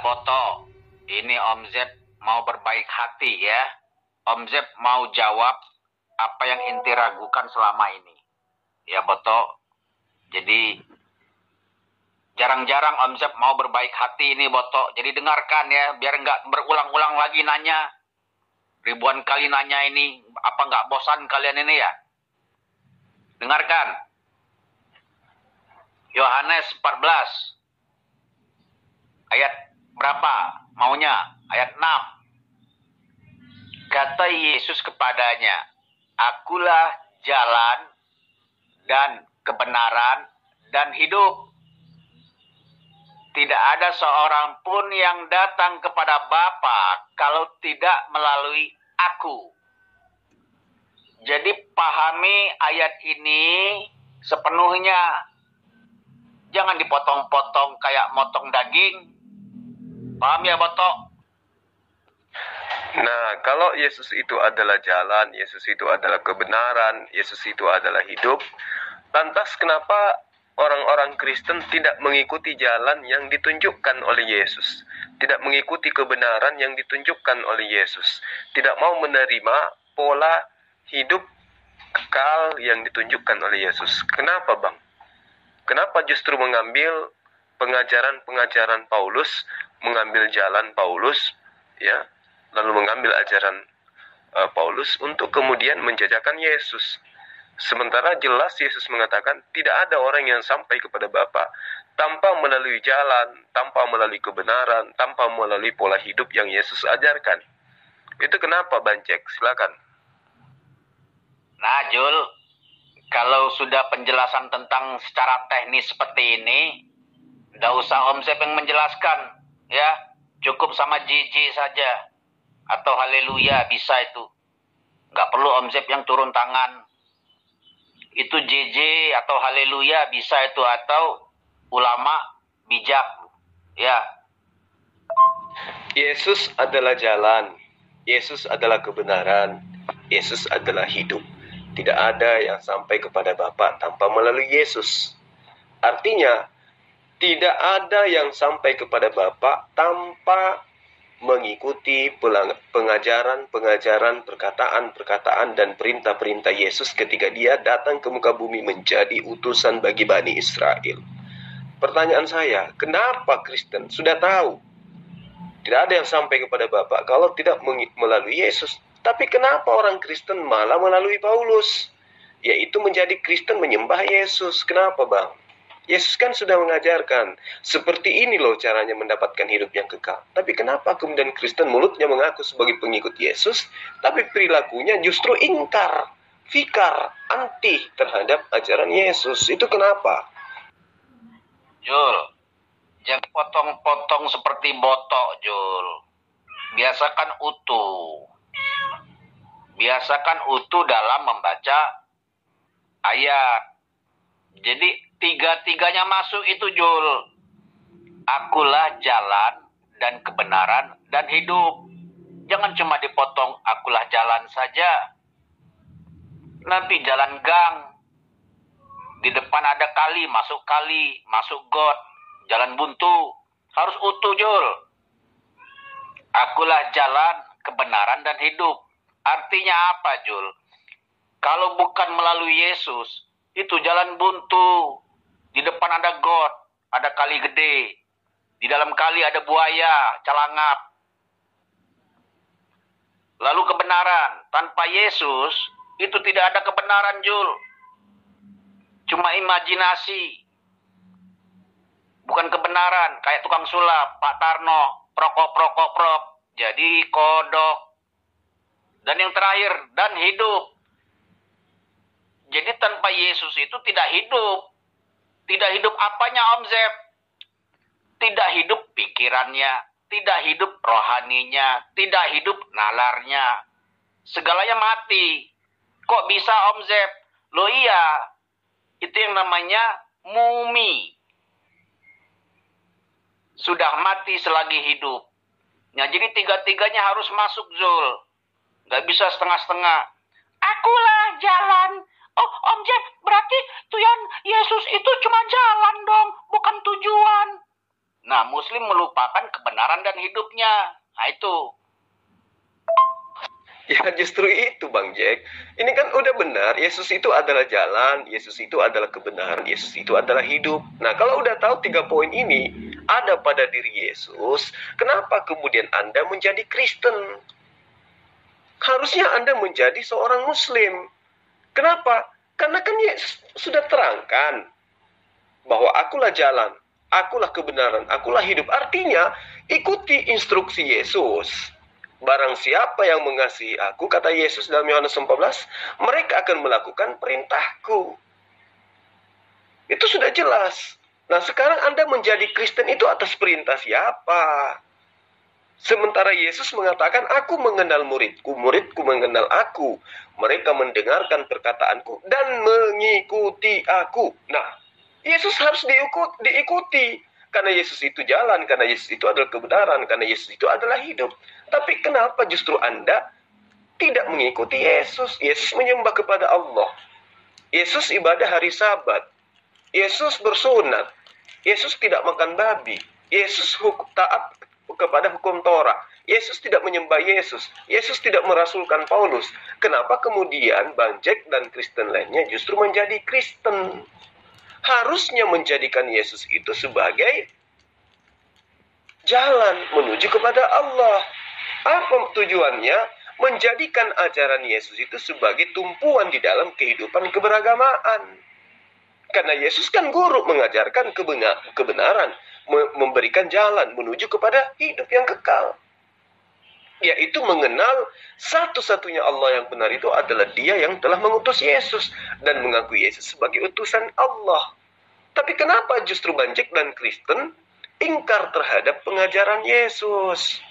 Boto, ini Om Z mau berbaik hati ya. Om Z mau jawab apa yang inti ragukan selama ini. Ya Boto, jadi jarang-jarang Om Z mau berbaik hati ini Boto. Jadi dengarkan ya, biar nggak berulang-ulang lagi nanya. Ribuan kali nanya ini, apa nggak bosan kalian ini ya? Dengarkan. Yohanes 14. Ayat berapa? Maunya? Ayat 6. Kata Yesus kepadanya, Akulah jalan dan kebenaran dan hidup. Tidak ada seorang pun yang datang kepada Bapa kalau tidak melalui aku. Jadi pahami ayat ini sepenuhnya. Jangan dipotong-potong kayak motong daging. Paham ya, Boto? Nah, kalau Yesus itu adalah jalan, Yesus itu adalah kebenaran, Yesus itu adalah hidup, lantas kenapa orang-orang Kristen tidak mengikuti jalan yang ditunjukkan oleh Yesus? Tidak mengikuti kebenaran yang ditunjukkan oleh Yesus? Tidak mau menerima pola hidup kekal yang ditunjukkan oleh Yesus? Kenapa, Bang? Kenapa justru mengambil pengajaran-pengajaran Paulus, mengambil jalan Paulus, ya, lalu mengambil ajaran Paulus untuk kemudian menjajakan Yesus? Sementara jelas Yesus mengatakan tidak ada orang yang sampai kepada Bapa tanpa melalui jalan, tanpa melalui kebenaran, tanpa melalui pola hidup yang Yesus ajarkan. Itu kenapa, Bancek? Silakan. Nah, Jul, kalau sudah penjelasan tentang secara teknis seperti ini, nggak usah Om Zep yang menjelaskan, ya. Cukup sama JJ saja. Atau haleluya, bisa itu. Nggak perlu Om Zep yang turun tangan. Itu JJ atau haleluya bisa itu, atau ulama bijak, ya. Yesus adalah jalan, Yesus adalah kebenaran, Yesus adalah hidup. Tidak ada yang sampai kepada Bapa tanpa melalui Yesus. Artinya, tidak ada yang sampai kepada Bapa tanpa mengikuti pengajaran-pengajaran, perkataan-perkataan, dan perintah-perintah Yesus ketika dia datang ke muka bumi menjadi utusan bagi Bani Israel. Pertanyaan saya, kenapa Kristen sudah tahu tidak ada yang sampai kepada Bapa kalau tidak melalui Yesus? Tapi kenapa orang Kristen malah melalui Paulus? Yaitu menjadi Kristen menyembah Yesus. Kenapa, Bang? Yesus kan sudah mengajarkan, seperti ini loh caranya mendapatkan hidup yang kekal. Tapi kenapa kemudian Kristen mulutnya mengaku sebagai pengikut Yesus, tapi perilakunya justru ingkar, fikar, anti terhadap ajaran Yesus? Itu kenapa? Jul, jangan potong-potong seperti botok, Jul. Biasakan utuh. Biasakan utuh dalam membaca ayat. Jadi tiga-tiganya masuk itu, Jul. Akulah jalan dan kebenaran dan hidup. Jangan cuma dipotong akulah jalan saja. Nanti jalan gang. Di depan ada kali, masuk got. Jalan buntu. Harus utuh, Jul. Akulah jalan, kebenaran dan hidup. Artinya apa, Jul? Kalau bukan melalui Yesus, itu jalan buntu. Di depan ada got, ada kali gede. Di dalam kali ada buaya, calangap. Lalu kebenaran, tanpa Yesus, itu tidak ada kebenaran, Jul. Cuma imajinasi. Bukan kebenaran, kayak tukang sulap, Pak Tarno, prok. Jadi kodok. Dan yang terakhir, dan hidup. Jadi tanpa Yesus itu tidak hidup. Tidak hidup apanya, Om Zep? Tidak hidup pikirannya, tidak hidup rohaninya, tidak hidup nalarnya. Segalanya mati. Kok bisa, Om Zep? Loh iya, itu yang namanya mumi. Sudah mati selagi hidup. Nah, jadi tiga-tiganya harus masuk, Zul. Gak bisa setengah-setengah. Akulah jalan. Oh, Om Jeff, berarti Tuhan Yesus itu cuma jalan dong, bukan tujuan. Nah, Muslim Muslim melupakan kebenaran dan hidupnya. Nah itu. Ya justru itu Bang Jack. Ini kan udah benar, Yesus itu adalah jalan, Yesus itu adalah kebenaran, Yesus itu adalah hidup. Nah kalau udah tahu 3 poin ini ada pada diri Yesus, kenapa kemudian Anda menjadi Kristen? Harusnya Anda menjadi seorang Muslim. Kenapa? Karena kan Yesus sudah terangkan bahwa akulah jalan, akulah kebenaran, akulah hidup. Artinya ikuti instruksi Yesus. Barang siapa yang mengasihi aku, kata Yesus dalam Yohanes 14, mereka akan melakukan perintahku. Itu sudah jelas. Nah sekarang Anda menjadi Kristen itu atas perintah siapa? Sementara Yesus mengatakan, aku mengenal muridku, muridku mengenal aku. Mereka mendengarkan perkataanku dan mengikuti aku. Nah, Yesus harus diikuti. Karena Yesus itu jalan, karena Yesus itu adalah kebenaran, karena Yesus itu adalah hidup. Tapi kenapa justru Anda tidak mengikuti Yesus? Yesus menyembah kepada Allah. Yesus ibadah hari Sabat. Yesus bersunat. Yesus tidak makan babi. Yesus taat kepada hukum Torah. Yesus tidak menyembah Yesus. Yesus tidak merasulkan Paulus. Kenapa kemudian Bang Jack dan Kristen lainnya justru menjadi Kristen? Harusnya menjadikan Yesus itu sebagai jalan menuju kepada Allah. Apa tujuannya? Menjadikan ajaran Yesus itu sebagai tumpuan di dalam kehidupan keberagamaan. Karena Yesus kan guru mengajarkan kebenaran, memberikan jalan menuju kepada hidup yang kekal. Yaitu mengenal satu-satunya Allah yang benar itu adalah Dia yang telah mengutus Yesus dan mengakui Yesus sebagai utusan Allah. Tapi kenapa justru Banjek dan Kristen ingkar terhadap pengajaran Yesus?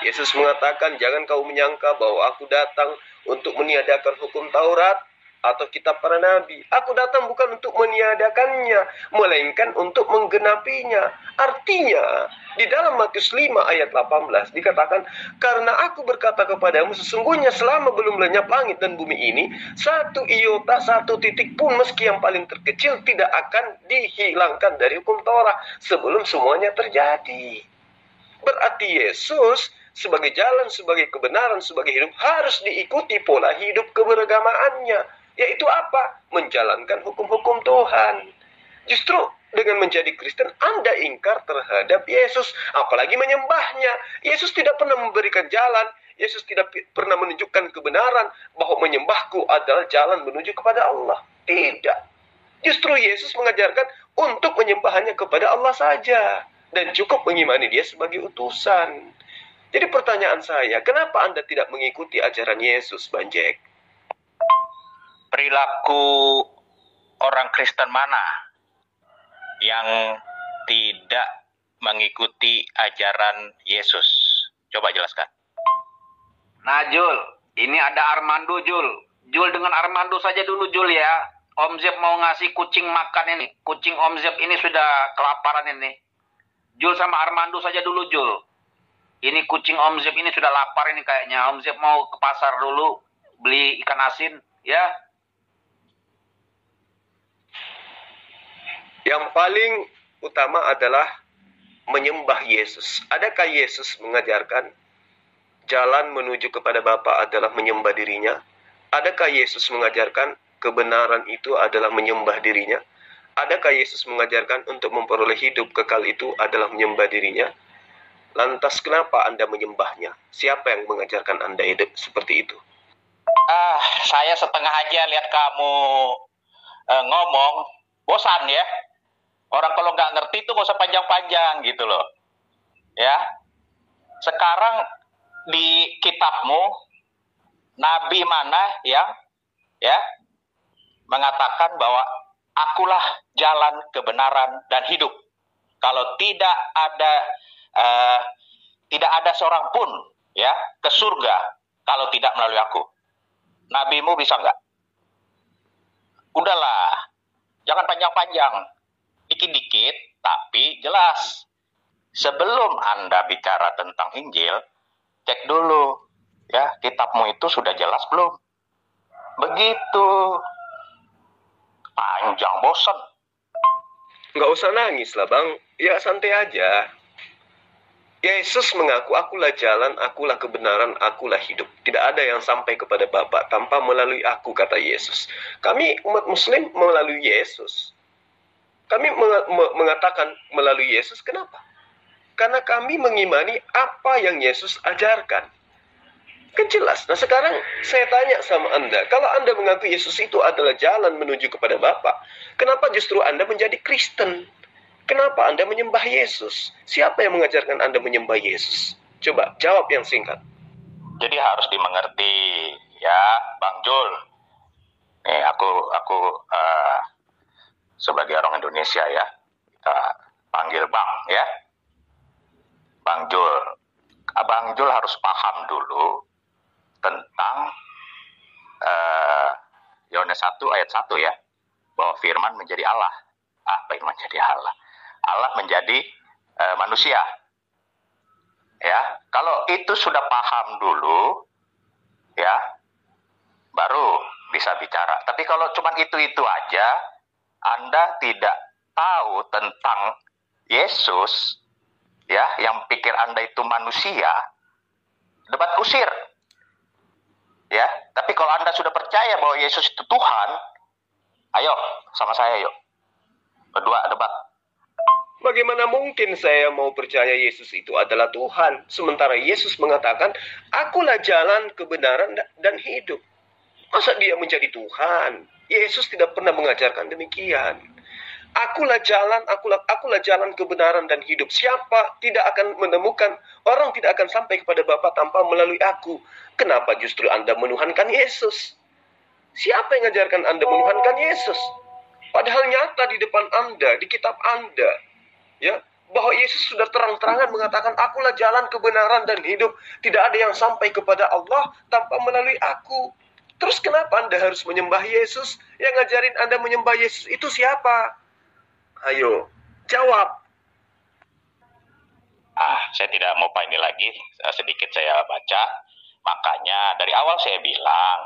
Yesus mengatakan, jangan kau menyangka bahwa aku datang untuk meniadakan hukum Taurat atau kitab para nabi. Aku datang bukan untuk meniadakannya, melainkan untuk menggenapinya. Artinya, di dalam Matius 5 ayat 18 dikatakan, karena aku berkata kepadamu, sesungguhnya selama belum lenyap langit dan bumi ini, satu iota, satu titik pun meski yang paling terkecil tidak akan dihilangkan dari hukum Torah sebelum semuanya terjadi. Berarti Yesus sebagai jalan, sebagai kebenaran, sebagai hidup harus diikuti pola hidup keberagamaannya. Yaitu apa? Menjalankan hukum-hukum Tuhan. Justru dengan menjadi Kristen, Anda ingkar terhadap Yesus. Apalagi menyembahnya. Yesus tidak pernah memberikan jalan. Yesus tidak pernah menunjukkan kebenaran bahwa menyembahku adalah jalan menuju kepada Allah. Tidak. Justru Yesus mengajarkan untuk menyembahnya kepada Allah saja. Dan cukup mengimani Dia sebagai utusan. Jadi pertanyaan saya, kenapa Anda tidak mengikuti ajaran Yesus, Banjek? Perilaku orang Kristen mana yang tidak mengikuti ajaran Yesus? Coba jelaskan. Nah Jul, ini ada Armando Jul. Jul dengan Armando saja dulu Jul ya. Om Zep mau ngasih kucing makan ini. Kucing Om Zep ini sudah kelaparan ini. Jul sama Armando saja dulu Jul. Ini kucing Om Zep ini sudah lapar ini kayaknya. Om Zep mau ke pasar dulu beli ikan asin ya. Yang paling utama adalah menyembah Yesus. Adakah Yesus mengajarkan jalan menuju kepada Bapa adalah menyembah dirinya? Adakah Yesus mengajarkan kebenaran itu adalah menyembah dirinya? Adakah Yesus mengajarkan untuk memperoleh hidup kekal itu adalah menyembah dirinya? Lantas kenapa Anda menyembahnya? Siapa yang mengajarkan Anda hidup seperti itu? Saya setengah aja lihat kamu ngomong, bosan ya. Orang kalau nggak ngerti tuh nggak usah panjang-panjang gitu loh. Ya. Sekarang di kitabmu, nabi mana yang ya mengatakan bahwa akulah jalan kebenaran dan hidup. Kalau tidak ada seorang pun ya ke surga kalau tidak melalui aku. Nabimu bisa nggak? Udahlah, jangan panjang-panjang. Dikit-dikit, tapi jelas. Sebelum Anda bicara tentang Injil, cek dulu. Ya, kitabmu itu sudah jelas belum? Begitu. Panjang, bosan. Nggak usah nangis lah, Bang. Ya, santai aja. Yesus mengaku, akulah jalan, akulah kebenaran, akulah hidup. Tidak ada yang sampai kepada Bapa tanpa melalui aku, kata Yesus. Kami umat Muslim melalui Yesus. Kami mengatakan melalui Yesus, kenapa? Karena kami mengimani apa yang Yesus ajarkan. Kan jelas. Nah sekarang saya tanya sama Anda, kalau Anda mengaku Yesus itu adalah jalan menuju kepada Bapa, kenapa justru Anda menjadi Kristen? Kenapa Anda menyembah Yesus? Siapa yang mengajarkan Anda menyembah Yesus? Coba jawab yang singkat. Jadi harus dimengerti ya, Bang Jul. Nih aku sebagai orang Indonesia ya, kita panggil Bang ya. Bang Jul. Abang Jul harus paham dulu tentang Yohanes 1 ayat 1 ya, bahwa firman menjadi Allah. Apa yang menjadi Allah? Allah menjadi manusia. Ya, kalau itu sudah paham dulu, ya, baru bisa bicara. Tapi kalau cuma itu aja, Anda tidak tahu tentang Yesus, ya, yang pikir Anda itu manusia, debat kusir. Ya, tapi kalau Anda sudah percaya bahwa Yesus itu Tuhan, ayo sama saya yuk. Berdua debat. Bagaimana mungkin saya mau percaya Yesus itu adalah Tuhan, sementara Yesus mengatakan, akulah jalan, kebenaran, dan hidup. Masa dia menjadi Tuhan? Yesus tidak pernah mengajarkan demikian. Akulah jalan, akulah jalan, kebenaran, dan hidup. Siapa tidak akan menemukan, orang tidak akan sampai kepada Bapa tanpa melalui aku. Kenapa justru Anda menuhankan Yesus? Siapa yang mengajarkan Anda menuhankan Yesus? Padahal nyata di depan Anda, di kitab Anda, ya, bahwa Yesus sudah terang-terangan mengatakan, akulah jalan, kebenaran, dan hidup. Tidak ada yang sampai kepada Allah tanpa melalui aku. Terus kenapa Anda harus menyembah Yesus? Yang ngajarin Anda menyembah Yesus itu siapa? Ayo, jawab. Saya tidak mau ini lagi, sedikit saya baca. Makanya dari awal saya bilang,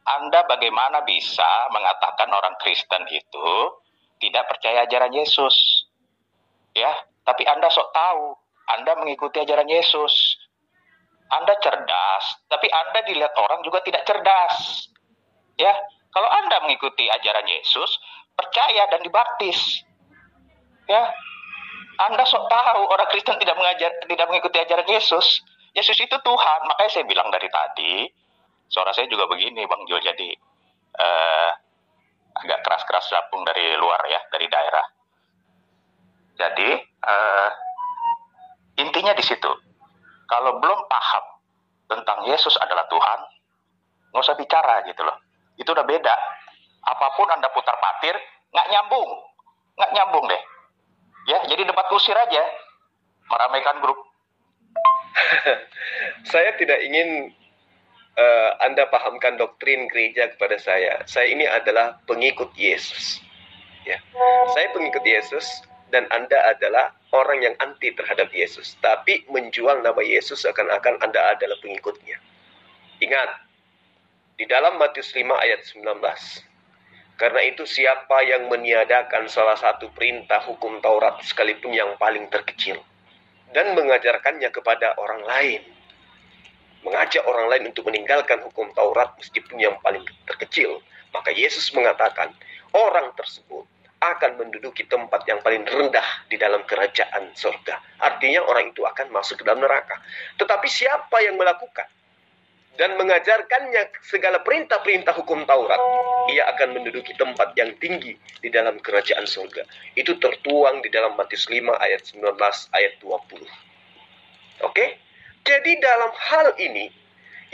Anda bagaimana bisa mengatakan orang Kristen itu tidak percaya ajaran Yesus? Ya, tapi Anda sok tahu, Anda mengikuti ajaran Yesus. Anda cerdas, tapi Anda dilihat orang juga tidak cerdas. Ya, kalau Anda mengikuti ajaran Yesus, percaya dan dibaptis. Ya, Anda sok tahu orang Kristen tidak mengikuti ajaran Yesus. Yesus itu Tuhan. Makanya saya bilang dari tadi, suara saya juga begini, Bang Jul, jadi agak keras-keras gabung dari luar ya, dari daerah. Jadi intinya di situ. Kalau belum paham tentang Yesus adalah Tuhan, nggak usah bicara gitu loh. Itu udah beda. Apapun Anda putar patir, nggak nyambung deh. Ya, jadi debat kusir aja, meramaikan grup. Saya tidak ingin Anda pahamkan doktrin gereja kepada saya. Saya ini adalah pengikut Yesus. Ya. Saya pengikut Yesus dan Anda adalah orang yang anti terhadap Yesus. Tapi menjual nama Yesus seakan-akan Anda adalah pengikutnya. Ingat, di dalam Matius 5 ayat 19. Karena itu siapa yang meniadakan salah satu perintah hukum Taurat sekalipun yang paling terkecil dan mengajarkannya kepada orang lain, mengajak orang lain untuk meninggalkan hukum Taurat meskipun yang paling terkecil, maka Yesus mengatakan orang tersebut akan menduduki tempat yang paling rendah di dalam kerajaan surga. Artinya orang itu akan masuk ke dalam neraka. Tetapi siapa yang melakukan dan mengajarkannya segala perintah-perintah hukum Taurat, ia akan menduduki tempat yang tinggi di dalam kerajaan surga. Itu tertuang di dalam Matius 5 ayat 19 ayat 20. Oke? Jadi dalam hal ini,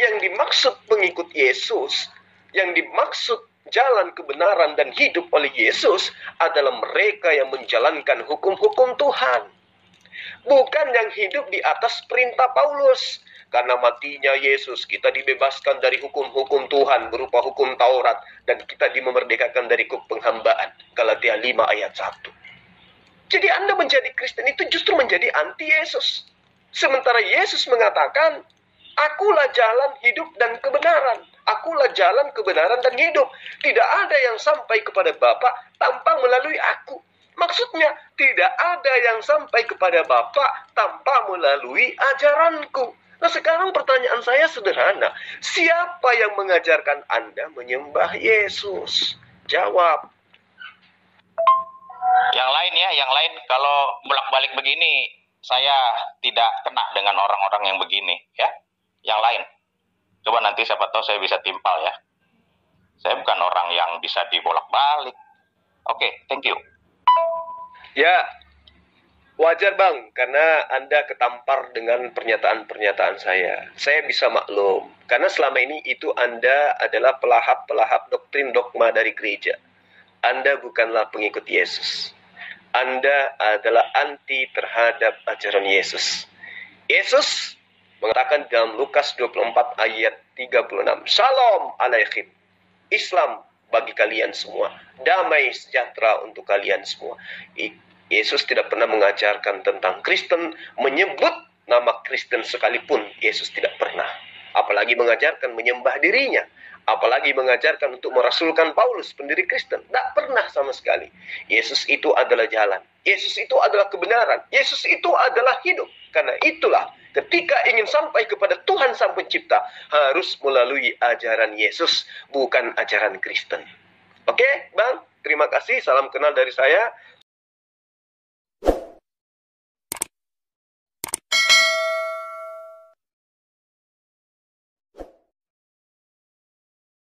yang dimaksud pengikut Yesus, yang dimaksud jalan kebenaran dan hidup oleh Yesus adalah mereka yang menjalankan hukum-hukum Tuhan. Bukan yang hidup di atas perintah Paulus. Karena matinya Yesus, kita dibebaskan dari hukum-hukum Tuhan berupa hukum Taurat. Dan kita dimerdekakan dari penghambaan. Galatia 5 ayat 1. Jadi Anda menjadi Kristen itu justru menjadi anti Yesus. Sementara Yesus mengatakan, akulah jalan, hidup, dan kebenaran. Akulah jalan, kebenaran, dan hidup. Tidak ada yang sampai kepada Bapa tanpa melalui aku. Maksudnya, tidak ada yang sampai kepada Bapa tanpa melalui ajaranku. Nah, sekarang pertanyaan saya sederhana. Siapa yang mengajarkan Anda menyembah Yesus? Jawab. Yang lain ya, yang lain kalau bolak-balik begini, saya tidak kena dengan orang-orang yang begini ya. Yang lain, coba nanti siapa tahu saya bisa timpal ya. Saya bukan orang yang bisa dibolak-balik. Oke, thank you. Ya, wajar Bang, karena Anda ketampar dengan pernyataan-pernyataan saya. Saya bisa maklum, karena selama ini itu Anda adalah pelahap-pelahap doktrin dogma dari gereja. Anda bukanlah pengikut Yesus. Anda adalah anti terhadap ajaran Yesus. Yesus mengatakan dalam Lukas 24 ayat 36, Shalom alaikum, Islam bagi kalian semua, damai sejahtera untuk kalian semua. Yesus tidak pernah mengajarkan tentang Kristen, menyebut nama Kristen sekalipun Yesus tidak pernah. Apalagi mengajarkan menyembah dirinya. Apalagi mengajarkan untuk merasulkan Paulus, pendiri Kristen. Tidak pernah sama sekali. Yesus itu adalah jalan. Yesus itu adalah kebenaran. Yesus itu adalah hidup. Karena itulah, ketika ingin sampai kepada Tuhan Sang Pencipta, harus melalui ajaran Yesus, bukan ajaran Kristen. Oke, Bang? Terima kasih. Salam kenal dari saya.